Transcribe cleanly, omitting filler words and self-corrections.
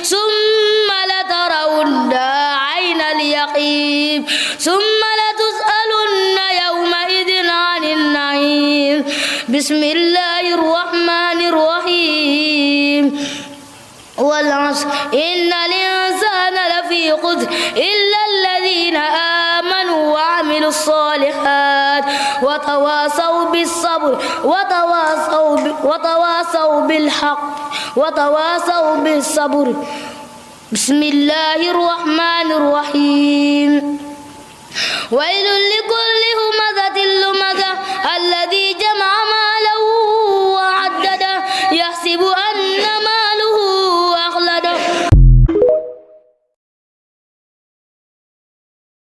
ثم لترونها عين اليقين ثم لتسألن يومئذ عن النعيم بسم الله الرحمن الرحيم والعصر إن الإنسان لفي خسر إلا الذين آمنوا وعملوا الصالحات وتواصوا بالصبر وتواصوا بالحق وتواصوا بالصبر بسم الله الرحمن الرحيم ويل لكل همزة لمزة الذي